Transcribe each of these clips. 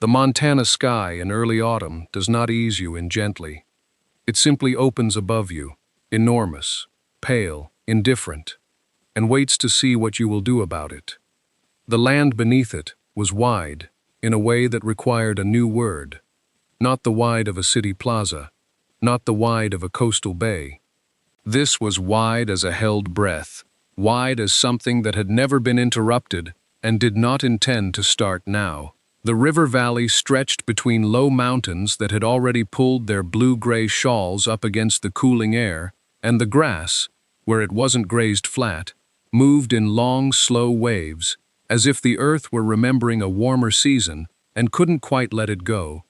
The Montana sky in early autumn does not ease you in gently. It simply opens above you, enormous, pale, indifferent, and waits to see what you will do about it. The land beneath it was wide, in a way that required a new word. Not the wide of a city plaza, not the wide of a coastal bay. This was wide as a held breath, wide as something that had never been interrupted and did not intend to start now. The river valley stretched between low mountains that had already pulled their blue-gray shawls up against the cooling air, and the grass, where it wasn't grazed flat, moved in long, slow waves, as if the earth were remembering a warmer season and couldn't quite let it go.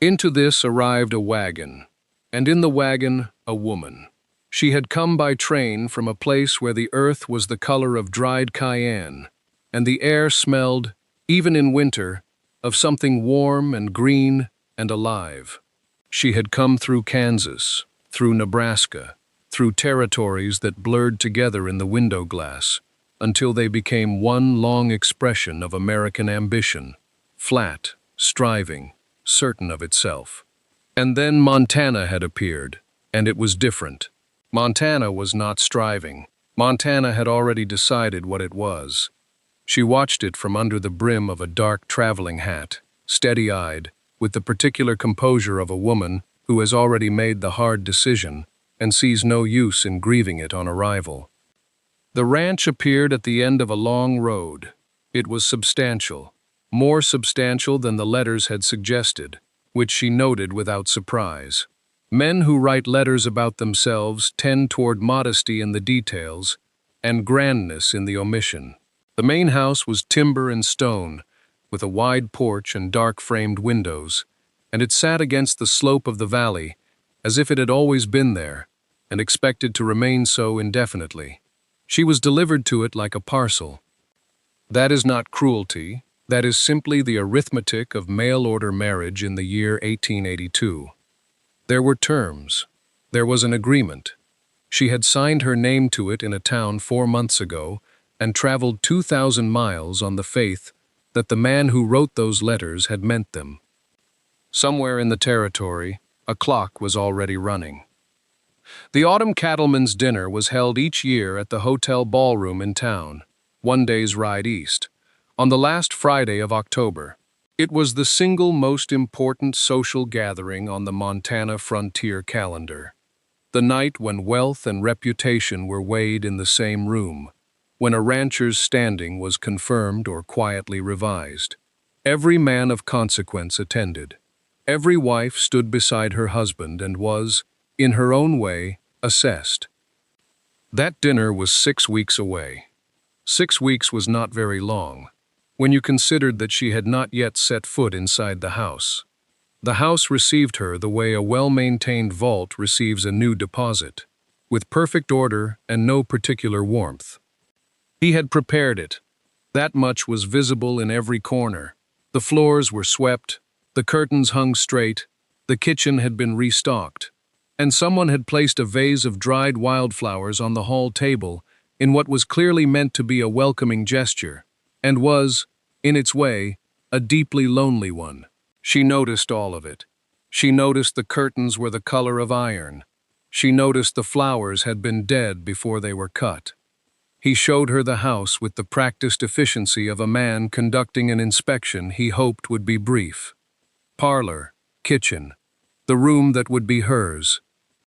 Into this arrived a wagon, and in the wagon, a woman. She had come by train from a place where the earth was the color of dried cayenne, and the air smelled, even in winter, of something warm and green and alive. She had come through Kansas, through Nebraska, through territories that blurred together in the window glass, until they became one long expression of American ambition, flat, striving, certain of itself. And then Montana had appeared, and it was different. Montana was not striving. Montana had already decided what it was. She watched it from under the brim of a dark traveling hat, steady-eyed, with the particular composure of a woman who has already made the hard decision and sees no use in grieving it on arrival. The ranch appeared at the end of a long road. It was substantial, more substantial than the letters had suggested, which she noted without surprise. Men who write letters about themselves tend toward modesty in the details and grandness in the omission. The main house was timber and stone, with a wide porch and dark-framed windows, and it sat against the slope of the valley, as if it had always been there, and expected to remain so indefinitely. She was delivered to it like a parcel. That is not cruelty, that is simply the arithmetic of mail-order marriage in the year 1882. There were terms. There was an agreement. She had signed her name to it in a town 4 months ago, and traveled 2,000 miles on the faith that the man who wrote those letters had meant them. Somewhere in the territory, a clock was already running. The Autumn Cattlemen's Dinner was held each year at the hotel ballroom in town, 1 day's ride east, on the last Friday of October. It was the single most important social gathering on the Montana frontier calendar. The night when wealth and reputation were weighed in the same room, when a rancher's standing was confirmed or quietly revised. Every man of consequence attended. Every wife stood beside her husband and was, in her own way, assessed. That dinner was 6 weeks away. 6 weeks was not very long, when you considered that she had not yet set foot inside the house. The house received her the way a well-maintained vault receives a new deposit, with perfect order and no particular warmth. He had prepared it. That much was visible in every corner. The floors were swept, the curtains hung straight, the kitchen had been restocked, and someone had placed a vase of dried wildflowers on the hall table in what was clearly meant to be a welcoming gesture, and was, in its way, a deeply lonely one. She noticed all of it. She noticed the curtains were the color of iron. She noticed the flowers had been dead before they were cut. He showed her the house with the practiced efficiency of a man conducting an inspection he hoped would be brief. Parlor, kitchen, the room that would be hers.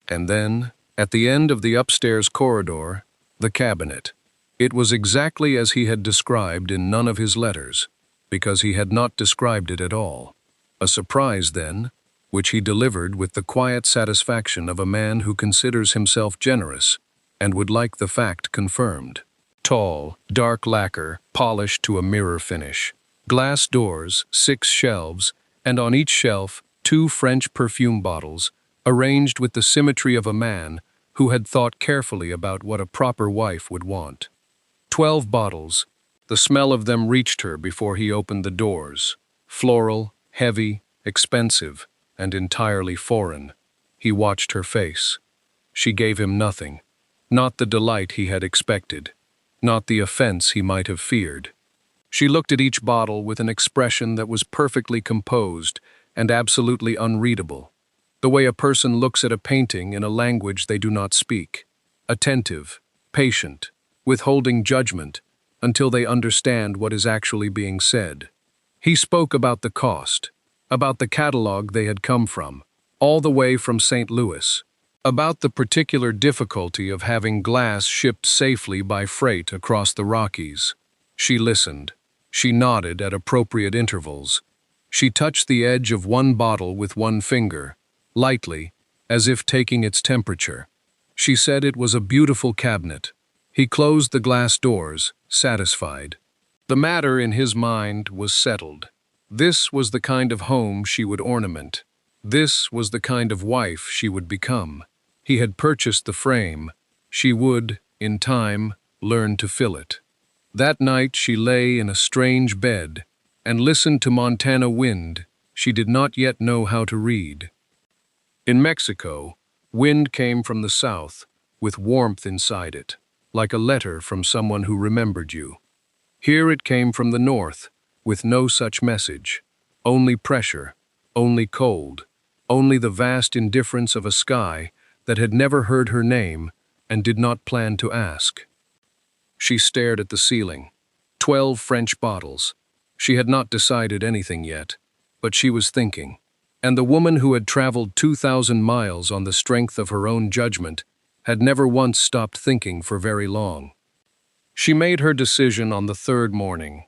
And then, at the end of the upstairs corridor, the cabinet. It was exactly as he had described in none of his letters, because he had not described it at all. A surprise, then, which he delivered with the quiet satisfaction of a man who considers himself generous and would like the fact confirmed. Tall, dark lacquer, polished to a mirror finish. Glass doors, 6 shelves, and on each shelf 2 French perfume bottles, arranged with the symmetry of a man who had thought carefully about what a proper wife would want. 12 bottles. The smell of them reached her before he opened the doors. Floral, heavy, expensive, and entirely foreign. He watched her face. She gave him nothing. Not the delight he had expected. Not the offense he might have feared. She looked at each bottle with an expression that was perfectly composed and absolutely unreadable, the way a person looks at a painting in a language they do not speak, attentive, patient, withholding judgment until they understand what is actually being said. He spoke about the cost, about the catalog they had come from, all the way from St. Louis, about the particular difficulty of having glass shipped safely by freight across the Rockies. She listened. She nodded at appropriate intervals. She touched the edge of one bottle with one finger, lightly, as if taking its temperature. She said it was a beautiful cabinet. He closed the glass doors, satisfied. The matter in his mind was settled. This was the kind of home she would ornament. This was the kind of wife she would become. He had purchased the frame. She would, in time, learn to fill it. That night she lay in a strange bed and listened to Montana wind she did not yet know how to read. In Mexico, wind came from the south, with warmth inside it, like a letter from someone who remembered you. Here it came from the north, with no such message, only pressure, only cold, only the vast indifference of a sky that had never heard her name and did not plan to ask. She stared at the ceiling. 12 French bottles. She had not decided anything yet, but she was thinking. And the woman who had traveled 2,000 miles on the strength of her own judgment had never once stopped thinking for very long. She made her decision on the third morning,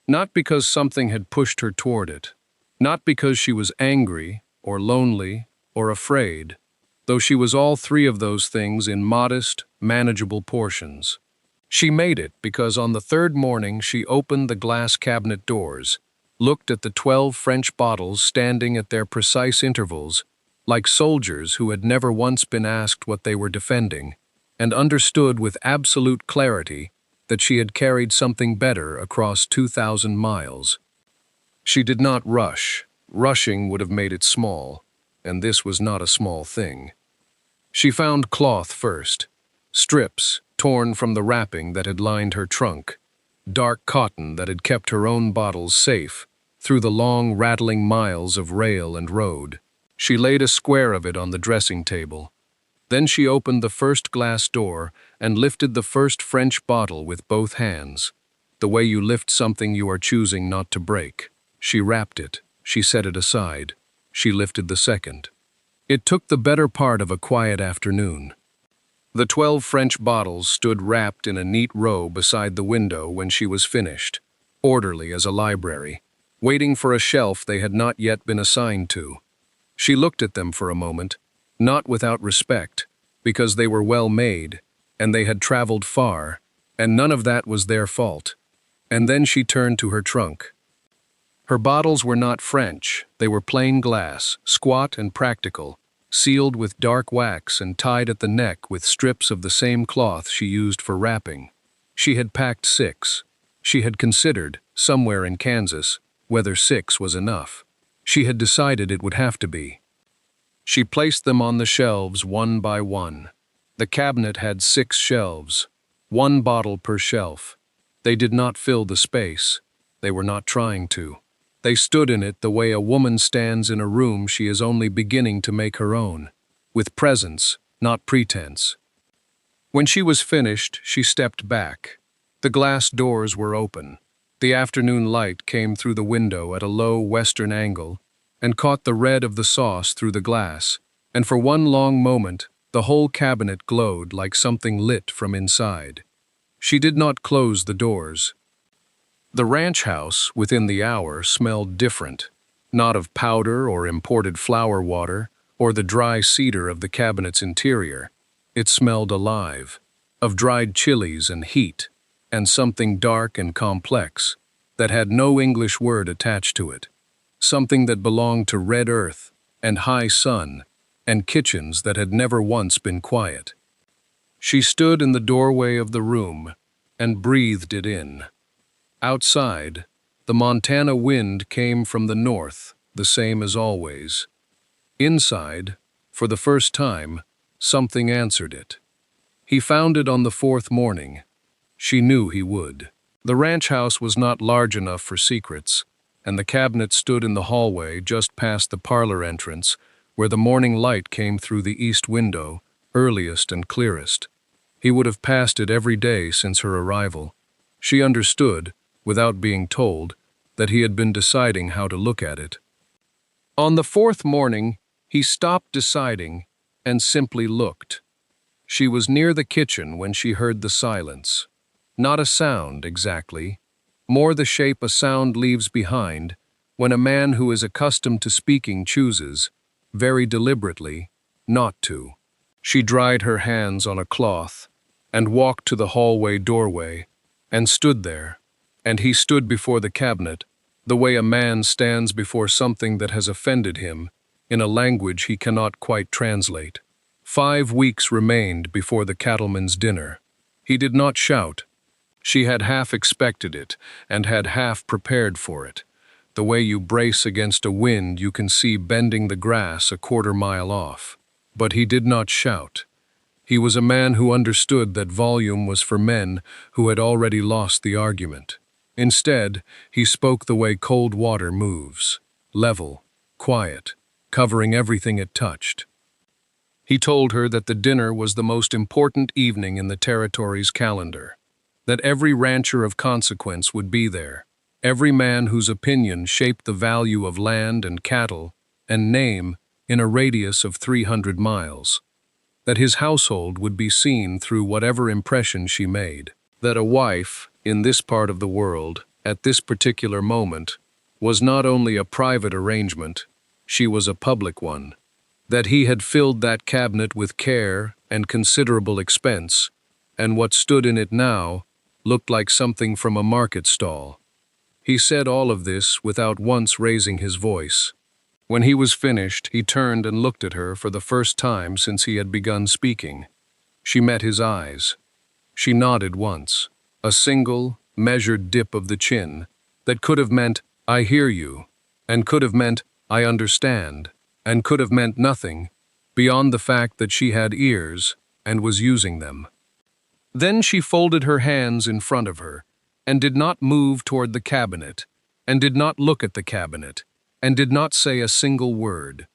not because something had pushed her toward it, not because she was angry or lonely or afraid, though she was all three of those things in modest, manageable portions. She made it because on the third morning she opened the glass cabinet doors, looked at the 12 French bottles standing at their precise intervals, like soldiers who had never once been asked what they were defending, and understood with absolute clarity that she had carried something better across 2,000 miles. She did not rush. Rushing would have made it small, and this was not a small thing. She found cloth first, strips torn from the wrapping that had lined her trunk, dark cotton that had kept her own bottles safe through the long, rattling miles of rail and road. She laid a square of it on the dressing table. Then she opened the first glass door and lifted the first French bottle with both hands, the way you lift something you are choosing not to break. She wrapped it. She set it aside. She lifted the second. It took the better part of a quiet afternoon. The 12 French bottles stood wrapped in a neat row beside the window when she was finished, orderly as a library, waiting for a shelf they had not yet been assigned to. She looked at them for a moment, not without respect, because they were well made, and they had traveled far, and none of that was their fault. And then she turned to her trunk. Her bottles were not French, they were plain glass, squat and practical, sealed with dark wax and tied at the neck with strips of the same cloth she used for wrapping. She had packed 6. She had considered, somewhere in Kansas, whether 6 was enough. She had decided it would have to be. She placed them on the shelves one by one. The cabinet had 6 shelves, 1 bottle per shelf. They did not fill the space. They were not trying to. They stood in it the way a woman stands in a room she is only beginning to make her own, with presence, not pretense. When she was finished, she stepped back. The glass doors were open. The afternoon light came through the window at a low western angle and caught the red of the sauce through the glass, and for one long moment the whole cabinet glowed like something lit from inside. She did not close the doors. The ranch house, within the hour, smelled different, not of powder or imported flower water or the dry cedar of the cabinet's interior. It smelled alive, of dried chilies and heat, and something dark and complex that had no English word attached to it, something that belonged to red earth and high sun and kitchens that had never once been quiet. She stood in the doorway of the room and breathed it in. Outside, the Montana wind came from the north, the same as always. Inside, for the first time, something answered it. He found it on the 4th morning. She knew he would. The ranch house was not large enough for secrets, and the cabinet stood in the hallway just past the parlor entrance, where the morning light came through the east window, earliest and clearest. He would have passed it every day since her arrival. She understood, without being told, that he had been deciding how to look at it. On the fourth morning, he stopped deciding and simply looked. She was near the kitchen when she heard the silence. Not a sound, exactly, more the shape a sound leaves behind when a man who is accustomed to speaking chooses, very deliberately, not to. She dried her hands on a cloth and walked to the hallway doorway and stood there, and he stood before the cabinet, the way a man stands before something that has offended him, in a language he cannot quite translate. 5 weeks remained before the cattleman's dinner. He did not shout. She had half expected it, and had half prepared for it. The way you brace against a wind you can see bending the grass a quarter-mile off. But he did not shout. He was a man who understood that volume was for men who had already lost the argument. Instead, he spoke the way cold water moves, level, quiet, covering everything it touched. He told her that the dinner was the most important evening in the territory's calendar, that every rancher of consequence would be there, every man whose opinion shaped the value of land and cattle and name in a radius of 300 miles, that his household would be seen through whatever impression she made, that a wife, in this part of the world, at this particular moment, was not only a private arrangement, she was a public one, that he had filled that cabinet with care and considerable expense, and what stood in it now looked like something from a market stall. He said all of this without once raising his voice. When he was finished, he turned and looked at her for the first time since he had begun speaking. She met his eyes. She nodded once, a single, measured dip of the chin that could have meant, "I hear you," and could have meant, "I understand," and could have meant nothing beyond the fact that she had ears and was using them. Then she folded her hands in front of her, and did not move toward the cabinet, and did not look at the cabinet, and did not say a single word.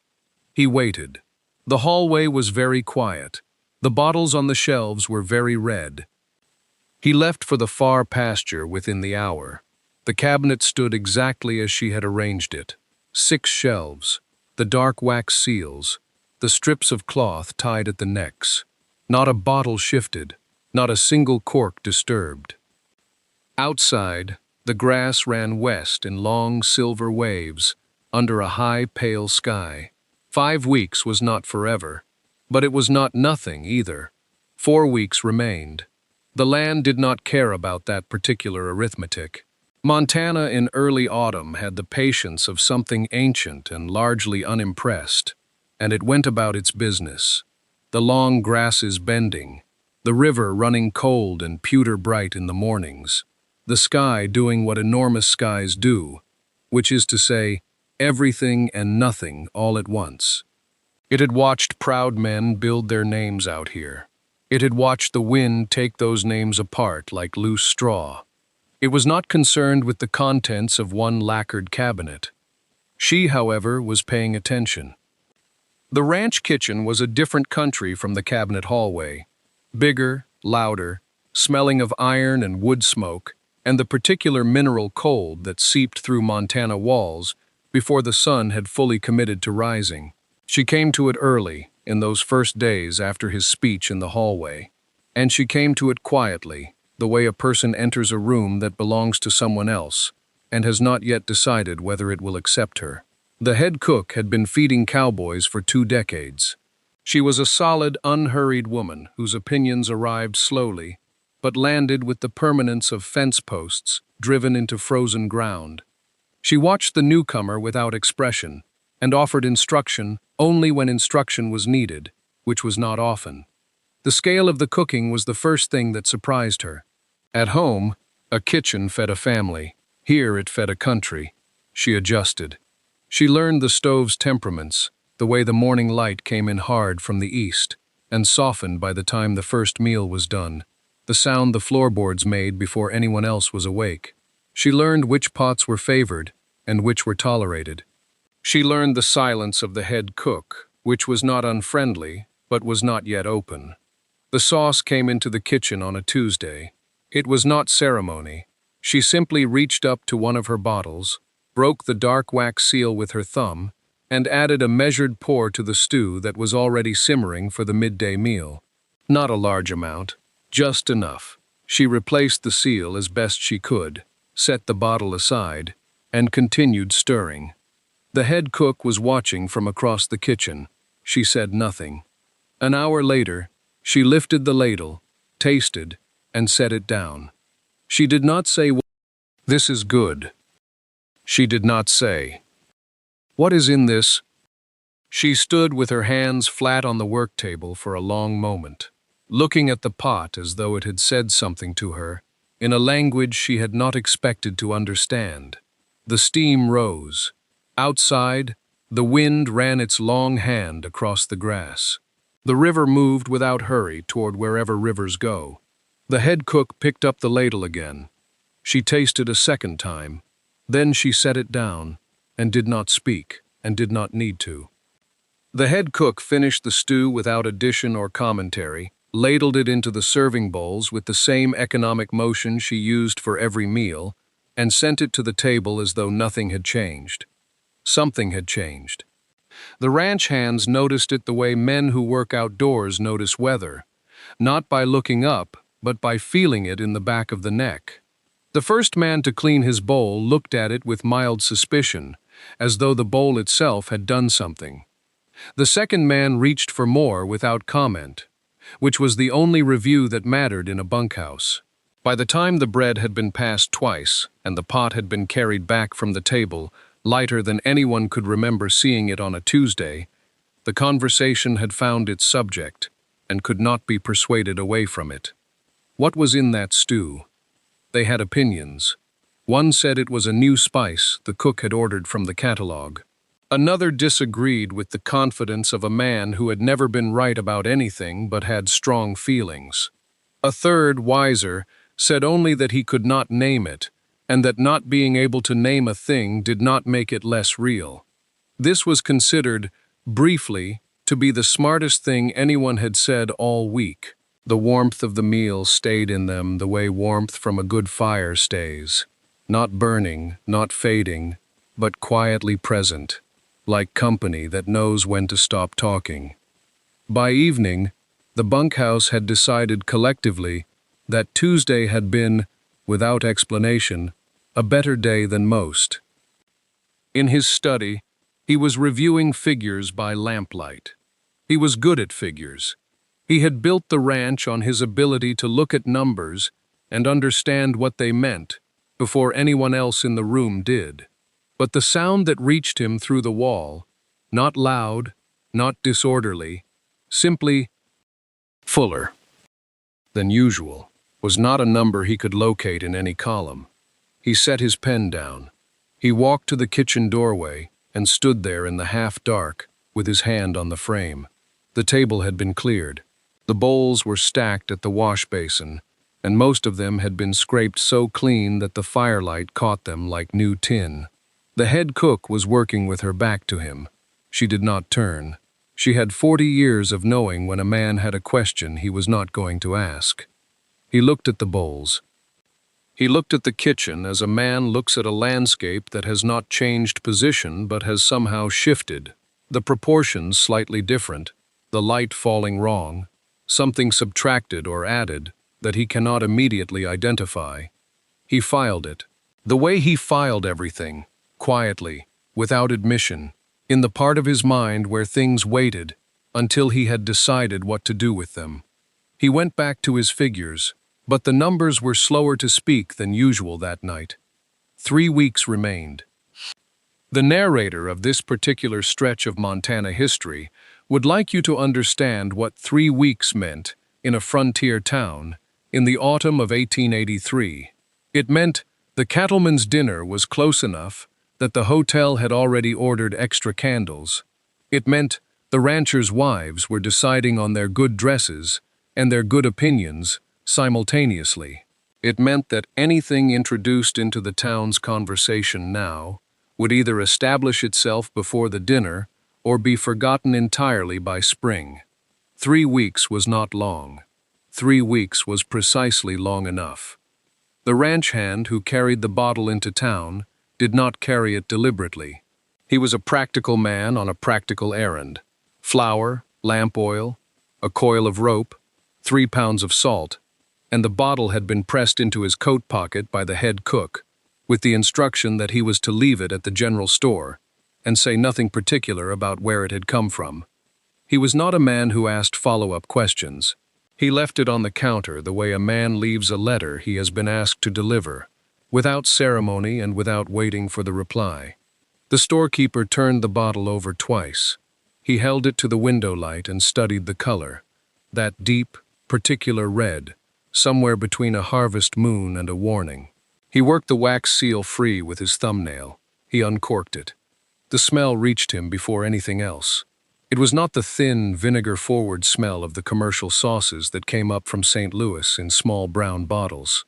He waited. The hallway was very quiet. The bottles on the shelves were very red. He left for the far pasture within the hour. The cabinet stood exactly as she had arranged it. 6 shelves, the dark wax seals, the strips of cloth tied at the necks. Not a bottle shifted. Not a single cork disturbed. Outside, the grass ran west in long silver waves under a high, pale sky. 5 weeks was not forever, but it was not nothing either. 4 weeks remained. The land did not care about that particular arithmetic. Montana in early autumn had the patience of something ancient and largely unimpressed, and it went about its business. The long grasses bending, the river running cold and pewter-bright in the mornings, the sky doing what enormous skies do, which is to say, everything and nothing all at once. It had watched proud men build their names out here. It had watched the wind take those names apart like loose straw. It was not concerned with the contents of one lacquered cabinet. She, however, was paying attention. The ranch kitchen was a different country from the cabinet hallway. Bigger, louder, smelling of iron and wood smoke, and the particular mineral cold that seeped through Montana walls before the sun had fully committed to rising. She came to it early, in those first days after his speech in the hallway, and she came to it quietly, the way a person enters a room that belongs to someone else and has not yet decided whether it will accept her. The head cook had been feeding cowboys for 2 decades. She was a solid, unhurried woman whose opinions arrived slowly, but landed with the permanence of fence posts driven into frozen ground. She watched the newcomer without expression, and offered instruction only when instruction was needed, which was not often. The scale of the cooking was the first thing that surprised her. At home, a kitchen fed a family. Here it fed a country. She adjusted. She learned the stove's temperaments, the way the morning light came in hard from the east, and softened by the time the first meal was done, the sound the floorboards made before anyone else was awake. She learned which pots were favored and which were tolerated. She learned the silence of the head cook, which was not unfriendly, but was not yet open. The sauce came into the kitchen on a Tuesday. It was not ceremony. She simply reached up to one of her bottles, broke the dark wax seal with her thumb, and added a measured pour to the stew that was already simmering for the midday meal. Not a large amount, just enough. She replaced the seal as best she could, set the bottle aside, and continued stirring. The head cook was watching from across the kitchen. She said nothing. An hour later, she lifted the ladle, tasted, and set it down. She did not say, "This is good." She did not say, "What is in this?" She stood with her hands flat on the work table for a long moment, looking at the pot as though it had said something to her, in a language she had not expected to understand. The steam rose. Outside, the wind ran its long hand across the grass. The river moved without hurry toward wherever rivers go. The head cook picked up the ladle again. She tasted a second time. Then she set it down, and did not speak, and did not need to. The head cook finished the stew without addition or commentary, ladled it into the serving bowls with the same economic motion she used for every meal, and sent it to the table as though nothing had changed. Something had changed. The ranch hands noticed it the way men who work outdoors notice weather, not by looking up, but by feeling it in the back of the neck. The first man to clean his bowl looked at it with mild suspicion, as though the bowl itself had done something. The second man reached for more without comment, which was the only review that mattered in a bunkhouse. By the time the bread had been passed twice, and the pot had been carried back from the table, lighter than anyone could remember seeing it on a Tuesday, the conversation had found its subject, and could not be persuaded away from it. What was in that stew? They had opinions. One said it was a new spice the cook had ordered from the catalog. Another disagreed with the confidence of a man who had never been right about anything but had strong feelings. A third, wiser, said only that he could not name it, and that not being able to name a thing did not make it less real. This was considered, briefly, to be the smartest thing anyone had said all week. The warmth of the meal stayed in them the way warmth from a good fire stays, not burning, not fading, but quietly present, like company that knows when to stop talking. By evening, the bunkhouse had decided collectively that Tuesday had been, without explanation, a better day than most. In his study, he was reviewing figures by lamplight. He was good at figures. He had built the ranch on his ability to look at numbers and understand what they meant before anyone else in the room did. But the sound that reached him through the wall, not loud, not disorderly, simply fuller than usual, was not a number he could locate in any column. He set his pen down. He walked to the kitchen doorway and stood there in the half-dark with his hand on the frame. The table had been cleared. The bowls were stacked at the wash basin, and most of them had been scraped so clean that the firelight caught them like new tin. The head cook was working with her back to him. She did not turn. She had 40 years of knowing when a man had a question he was not going to ask. He looked at the bowls. He looked at the kitchen as a man looks at a landscape that has not changed position but has somehow shifted, the proportions slightly different, the light falling wrong, something subtracted or added that he cannot immediately identify. He filed it. The way he filed everything, quietly, without admission, in the part of his mind where things waited until he had decided what to do with them. He went back to his figures, but the numbers were slower to speak than usual that night. 3 weeks remained. The narrator of this particular stretch of Montana history would like you to understand what 3 weeks meant in a frontier town in the autumn of 1883. It meant the cattleman's dinner was close enough that the hotel had already ordered extra candles. It meant the ranchers' wives were deciding on their good dresses and their good opinions simultaneously. It meant that anything introduced into the town's conversation now would either establish itself before the dinner or be forgotten entirely by spring. 3 weeks was not long. 3 weeks was precisely long enough. The ranch hand who carried the bottle into town did not carry it deliberately. He was a practical man on a practical errand. Flour, lamp oil, a coil of rope, 3 pounds of salt, and the bottle had been pressed into his coat pocket by the head cook, with the instruction that he was to leave it at the general store and say nothing particular about where it had come from. He was not a man who asked follow-up questions. He left it on the counter the way a man leaves a letter he has been asked to deliver, without ceremony and without waiting for the reply. The storekeeper turned the bottle over twice. He held it to the window light and studied the color, that deep, particular red, somewhere between a harvest moon and a warning. He worked the wax seal free with his thumbnail. He uncorked it. The smell reached him before anything else. It was not the thin, vinegar-forward smell of the commercial sauces that came up from St. Louis in small brown bottles.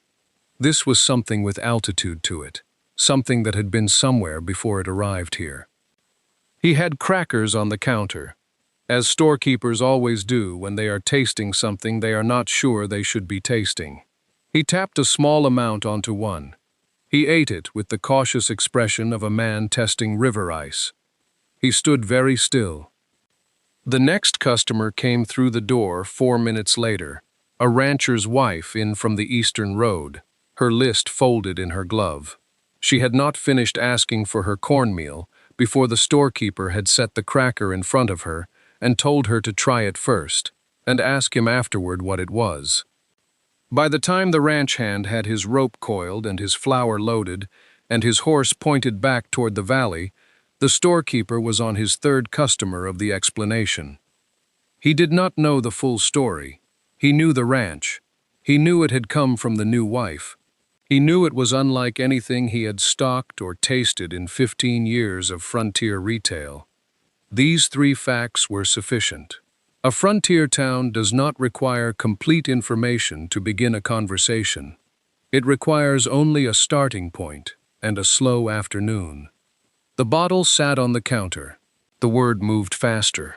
This was something with altitude to it, something that had been somewhere before it arrived here. He had crackers on the counter, as storekeepers always do when they are tasting something they are not sure they should be tasting. He tapped a small amount onto one. He ate it with the cautious expression of a man testing river ice. He stood very still. The next customer came through the door 4 minutes later, a rancher's wife in from the eastern road, her list folded in her glove. She had not finished asking for her cornmeal before the storekeeper had set the cracker in front of her and told her to try it first, and ask him afterward what it was. By the time the ranch hand had his rope coiled and his flour loaded and his horse pointed back toward the valley, the storekeeper was on his third customer of the explanation. He did not know the full story. He knew the ranch. He knew it had come from the new wife. He knew it was unlike anything he had stocked or tasted in 15 years of frontier retail. These 3 facts were sufficient. A frontier town does not require complete information to begin a conversation. It requires only a starting point and a slow afternoon. The bottle sat on the counter. The word moved faster.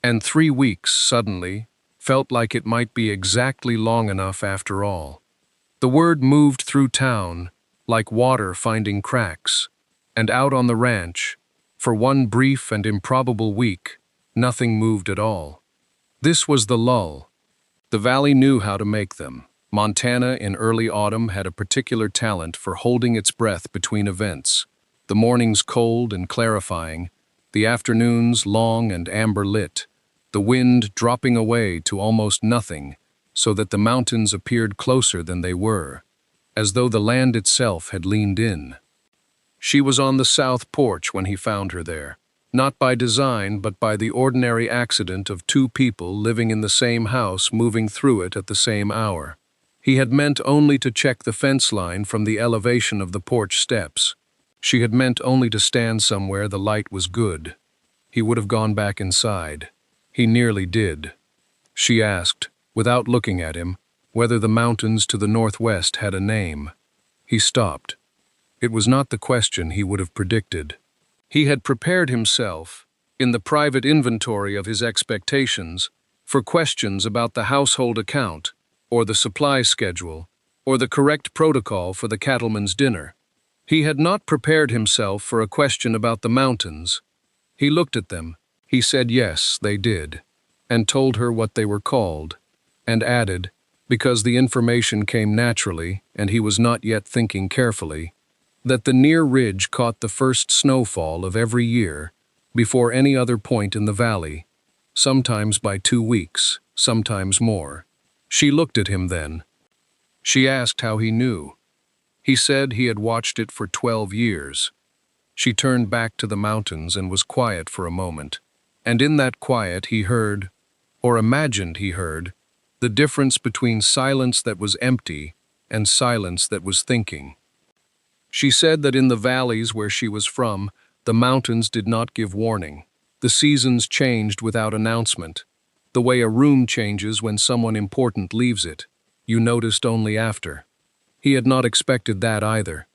And 3 weeks, suddenly, felt like it might be exactly long enough after all. The word moved through town, like water finding cracks, and out on the ranch, for one brief and improbable week, nothing moved at all. This was the lull. The valley knew how to make them. Montana in early autumn had a particular talent for holding its breath between events. The mornings cold and clarifying, the afternoons long and amber-lit, the wind dropping away to almost nothing, so that the mountains appeared closer than they were, as though the land itself had leaned in. She was on the south porch when he found her there, not by design but by the ordinary accident of 2 people living in the same house moving through it at the same hour. He had meant only to check the fence line from the elevation of the porch steps. She had meant only to stand somewhere the light was good. He would have gone back inside. He nearly did. She asked, without looking at him, whether the mountains to the northwest had a name. He stopped. It was not the question he would have predicted. He had prepared himself, in the private inventory of his expectations, for questions about the household account, or the supply schedule, or the correct protocol for the cattleman's dinner. He had not prepared himself for a question about the mountains. He looked at them. He said yes, they did, and told her what they were called, and added, because the information came naturally and he was not yet thinking carefully, that the near ridge caught the first snowfall of every year before any other point in the valley, sometimes by 2 weeks, sometimes more. She looked at him then. She asked how he knew. He said he had watched it for 12 years. She turned back to the mountains and was quiet for a moment, and in that quiet he heard, or imagined he heard, the difference between silence that was empty and silence that was thinking. She said that in the valleys where she was from, the mountains did not give warning. The seasons changed without announcement, the way a room changes when someone important leaves it. you noticed only after. He had not expected that either.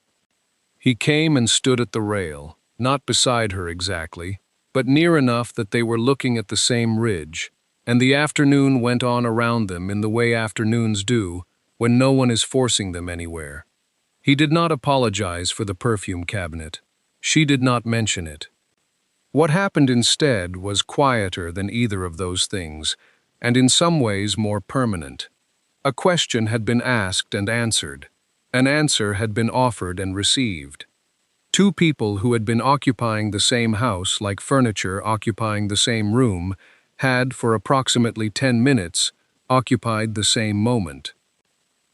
He came and stood at the rail, not beside her exactly, but near enough that they were looking at the same ridge, and the afternoon went on around them in the way afternoons do when no one is forcing them anywhere. He did not apologize for the perfume cabinet. She did not mention it. What happened instead was quieter than either of those things, and in some ways more permanent. A question had been asked and answered. An answer had been offered and received. Two people who had been occupying the same house, like furniture occupying the same room, had, for approximately 10 minutes, occupied the same moment.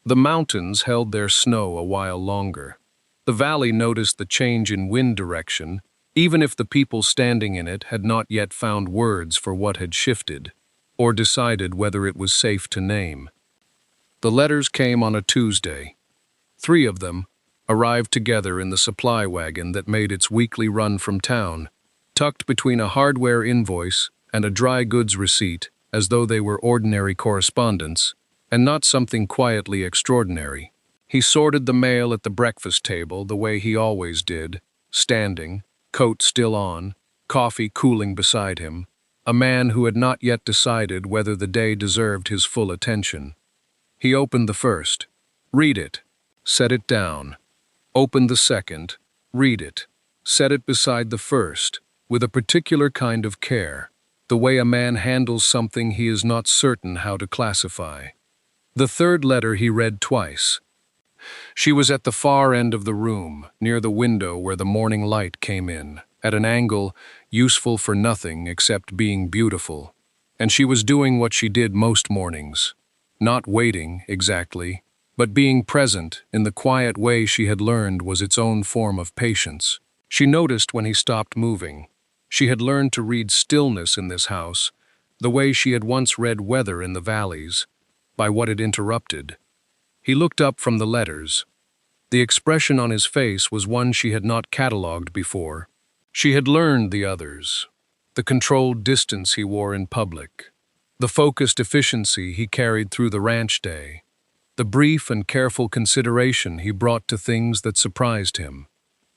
The mountains held their snow a while longer. The valley noticed the change in wind direction, even if the people standing in it had not yet found words for what had shifted, or decided whether it was safe to name. The letters came on a Tuesday. 3 of them arrived together in the supply wagon that made its weekly run from town, tucked between a hardware invoice and a dry goods receipt as though they were ordinary correspondence, and not something quietly extraordinary. He sorted the mail at the breakfast table the way he always did, standing, coat still on, coffee cooling beside him, a man who had not yet decided whether the day deserved his full attention. He opened the first. Read it. Set it down. Opened the second. Read it. Set it beside the first, with a particular kind of care, the way a man handles something he is not certain how to classify. The third letter he read twice. She was at the far end of the room, near the window where the morning light came in, at an angle useful for nothing except being beautiful, and she was doing what she did most mornings, not waiting, exactly, but being present in the quiet way she had learned was its own form of patience. She noticed when he stopped moving. She had learned to read stillness in this house, the way she had once read weather in the valleys, by what it interrupted. He looked up from the letters. The expression on his face was one she had not catalogued before. She had learned the others, the controlled distance he wore in public, the focused efficiency he carried through the ranch day, the brief and careful consideration he brought to things that surprised him.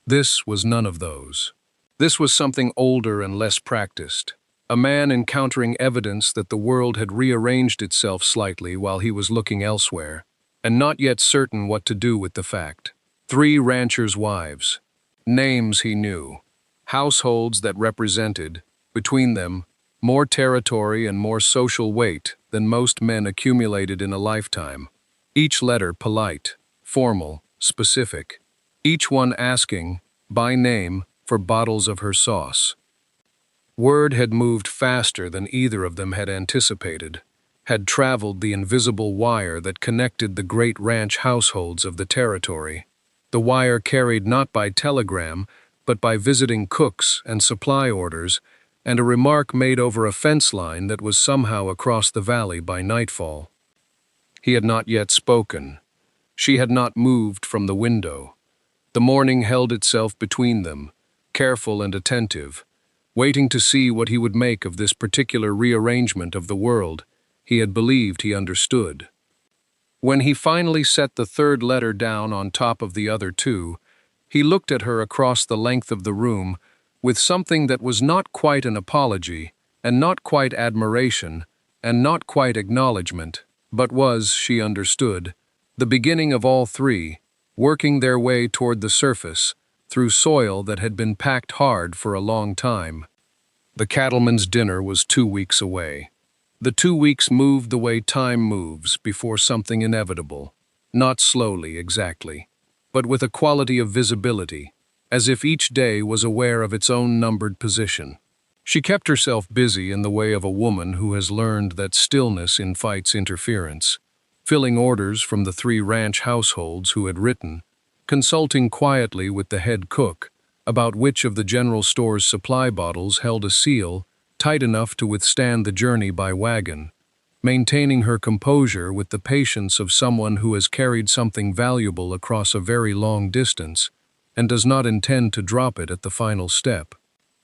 This was none of those. This was something older and less practiced, a man encountering evidence that the world had rearranged itself slightly while he was looking elsewhere, and not yet certain what to do with the fact. 3 ranchers' wives. Names he knew. Households that represented, between them, more territory and more social weight than most men accumulated in a lifetime. Each letter polite, formal, specific. Each one asking, by name, for bottles of her sauce. Word had moved faster than either of them had anticipated, had traveled the invisible wire that connected the great ranch households of the territory. The wire carried not by telegram, but by visiting cooks and supply orders, and a remark made over a fence line that was somehow across the valley by nightfall. He had not yet spoken. She had not moved from the window. The morning held itself between them, careful and attentive, waiting to see what he would make of this particular rearrangement of the world he had believed he understood. When he finally set the third letter down on top of the other 2, he looked at her across the length of the room with something that was not quite an apology, and not quite admiration, and not quite acknowledgement, but was, she understood, the beginning of all 3, working their way toward the surface, through soil that had been packed hard for a long time. The cattleman's dinner was 2 weeks away. The 2 weeks moved the way time moves before something inevitable, not slowly exactly, but with a quality of visibility, as if each day was aware of its own numbered position. She kept herself busy in the way of a woman who has learned that stillness invites interference, filling orders from the 3 ranch households who had written, consulting quietly with the head cook about which of the general store's supply bottles held a seal tight enough to withstand the journey by wagon, maintaining her composure with the patience of someone who has carried something valuable across a very long distance and does not intend to drop it at the final step.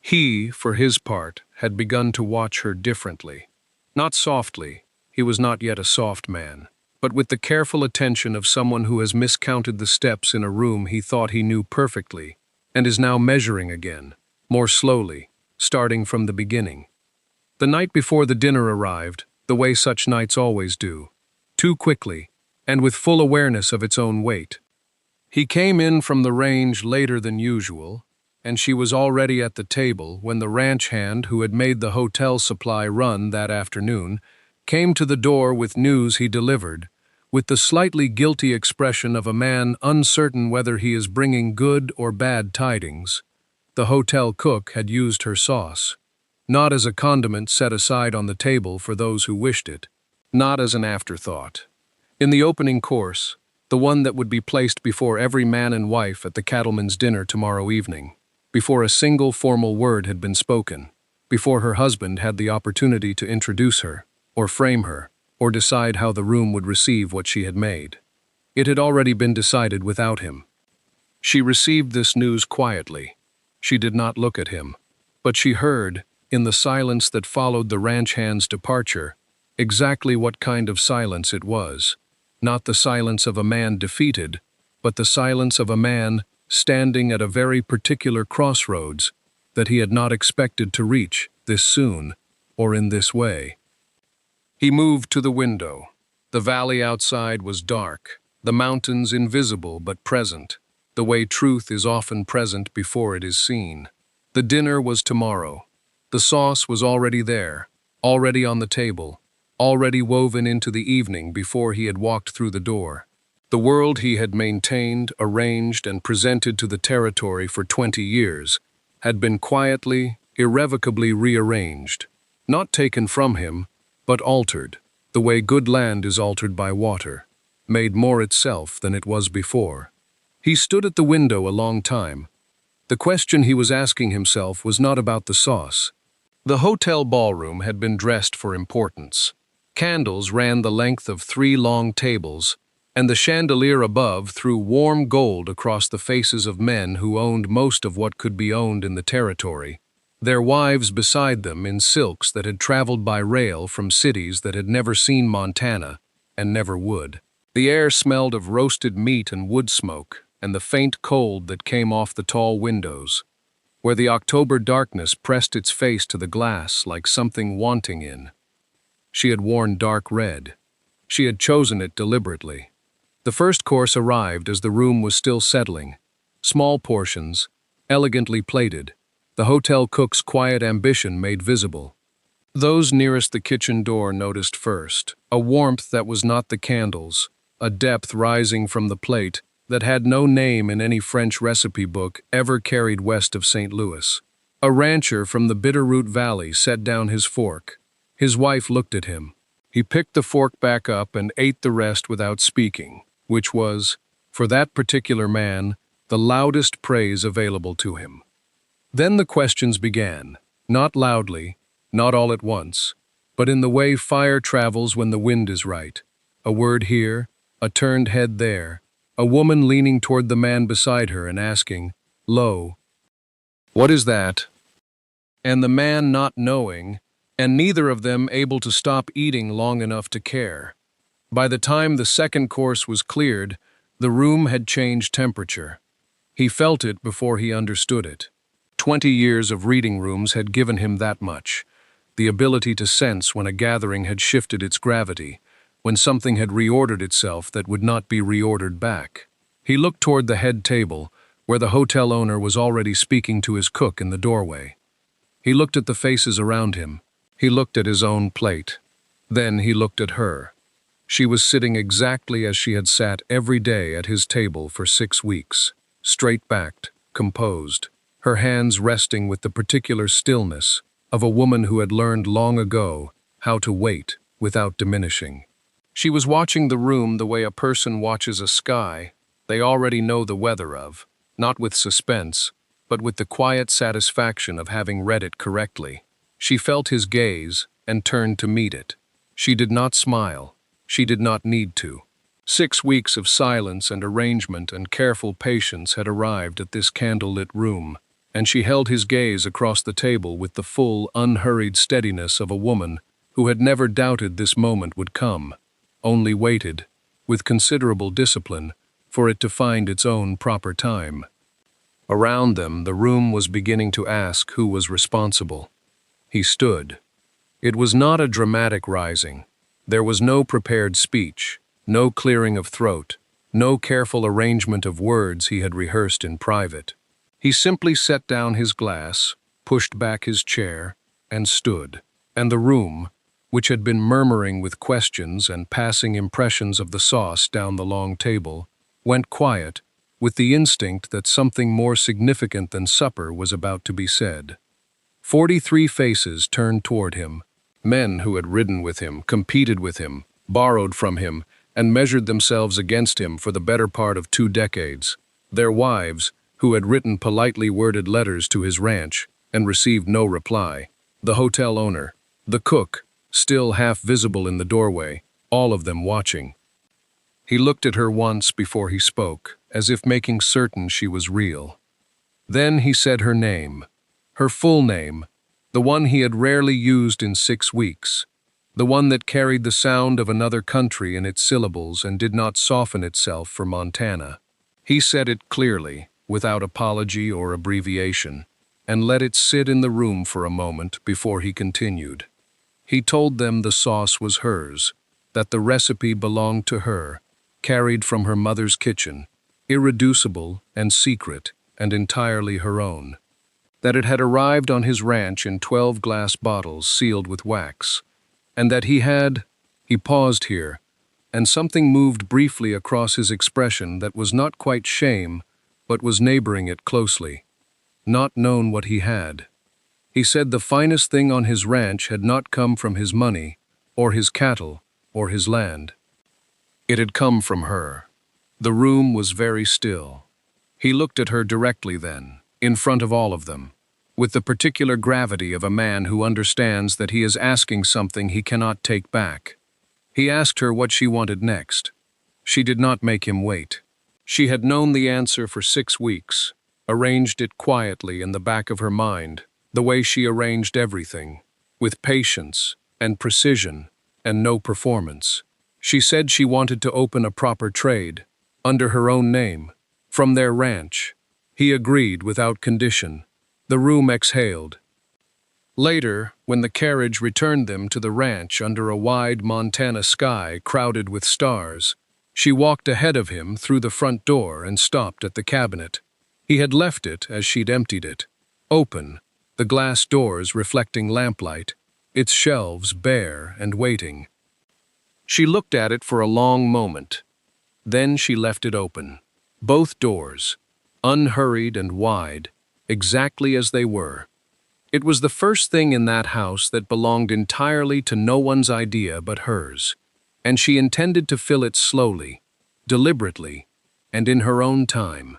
He, for his part, had begun to watch her differently. Not softly, he was not yet a soft man, but with the careful attention of someone who has miscounted the steps in a room he thought he knew perfectly, and is now measuring again, more slowly, starting from the beginning. The night before the dinner arrived, the way such nights always do, too quickly, and with full awareness of its own weight. He came in from the range later than usual, and she was already at the table when the ranch hand who had made the hotel supply run that afternoon came to the door with news he delivered, with the slightly guilty expression of a man uncertain whether he is bringing good or bad tidings. The hotel cook had used her sauce, not as a condiment set aside on the table for those who wished it, not as an afterthought. In the opening course, the one that would be placed before every man and wife at the cattleman's dinner tomorrow evening, before a single formal word had been spoken, before her husband had the opportunity to introduce her, or frame her, or decide how the room would receive what she had made. It had already been decided without him. She received this news quietly. She did not look at him, but she heard, in the silence that followed the ranch hand's departure, exactly what kind of silence it was. Not the silence of a man defeated, but the silence of a man standing at a very particular crossroads that he had not expected to reach this soon or in this way. He moved to the window. The valley outside was dark, the mountains invisible but present, the way truth is often present before it is seen. The dinner was tomorrow. The sauce was already there, already on the table, already woven into the evening before he had walked through the door. The world he had maintained, arranged, and presented to the territory for 20 years had been quietly, irrevocably rearranged, not taken from him, but altered, the way good land is altered by water, made more itself than it was before. He stood at the window a long time. The question he was asking himself was not about the sauce. The hotel ballroom had been dressed for importance. Candles ran the length of 3 long tables, and the chandelier above threw warm gold across the faces of men who owned most of what could be owned in the territory, their wives beside them in silks that had traveled by rail from cities that had never seen Montana and never would. The air smelled of roasted meat and wood smoke, and the faint cold that came off the tall windows, where the October darkness pressed its face to the glass like something wanting in. She had worn dark red. She had chosen it deliberately. The first course arrived as the room was still settling. Small portions, elegantly plated, the hotel cook's quiet ambition made visible. Those nearest the kitchen door noticed first, a warmth that was not the candles, a depth rising from the plate that had no name in any French recipe book ever carried west of St. Louis. A rancher from the Bitterroot Valley set down his fork. His wife looked at him. He picked the fork back up and ate the rest without speaking, which was, for that particular man, the loudest praise available to him. Then the questions began, not loudly, not all at once, but in the way fire travels when the wind is right. A word here, a turned head there, a woman leaning toward the man beside her and asking, "Lo, what is that?" And the man not knowing, and neither of them able to stop eating long enough to care. By the time the second course was cleared, the room had changed temperature. He felt it before he understood it. 20 years of reading rooms had given him that much, the ability to sense when a gathering had shifted its gravity, when something had reordered itself that would not be reordered back. He looked toward the head table, where the hotel owner was already speaking to his cook in the doorway. He looked at the faces around him. He looked at his own plate. Then he looked at her. She was sitting exactly as she had sat every day at his table for 6 weeks, straight-backed, composed, her hands resting with the particular stillness of a woman who had learned long ago how to wait without diminishing. She was watching the room the way a person watches a sky they already know the weather of, not with suspense, but with the quiet satisfaction of having read it correctly. She felt his gaze and turned to meet it. She did not smile. She did not need to. 6 weeks of silence and arrangement and careful patience had arrived at this candlelit room, and she held his gaze across the table with the full, unhurried steadiness of a woman who had never doubted this moment would come, only waited with considerable discipline, for it to find its own proper time. Around them, the room was beginning to ask who was responsible. He stood. It was not a dramatic rising. There was no prepared speech, no clearing of throat, no careful arrangement of words he had rehearsed in private. He simply set down his glass, pushed back his chair, and stood. And the room, which had been murmuring with questions and passing impressions of the sauce down the long table, went quiet, with the instinct that something more significant than supper was about to be said. 43 faces turned toward him, men who had ridden with him, competed with him, borrowed from him, and measured themselves against him for the better part of 2 decades. Their wives, who had written politely worded letters to his ranch and received no reply. The hotel owner, the cook, still half visible in the doorway, all of them watching. He looked at her once before he spoke, as if making certain she was real. Then he said her name, her full name, the one he had rarely used in 6 weeks, the one that carried the sound of another country in its syllables and did not soften itself for Montana. He said it clearly, without apology or abbreviation, and let it sit in the room for a moment before he continued. He told them the sauce was hers, that the recipe belonged to her, carried from her mother's kitchen, irreducible and secret and entirely her own. That it had arrived on his ranch in 12 glass bottles sealed with wax, and that he paused here, and something moved briefly across his expression that was not quite shame, but was neighboring it closely. Not known what he had. He said the finest thing on his ranch had not come from his money, or his cattle, or his land. It had come from her. The room was very still. He looked at her directly then, in front of all of them, with the particular gravity of a man who understands that he is asking something he cannot take back. He asked her what she wanted next. She did not make him wait. She had known the answer for 6 weeks, arranged it quietly in the back of her mind, the way she arranged everything, with patience and precision and no performance. She said she wanted to open a proper trade, under her own name, from their ranch. He agreed without condition. The room exhaled. Later, when the carriage returned them to the ranch under a wide Montana sky crowded with stars, she walked ahead of him through the front door and stopped at the cabinet. He had left it as she'd emptied it, open, the glass doors reflecting lamplight, its shelves bare and waiting. She looked at it for a long moment. Then she left it open. Both doors, unhurried and wide, exactly as they were. It was the first thing in that house that belonged entirely to no one's idea but hers, and she intended to fill it slowly, deliberately, and in her own time.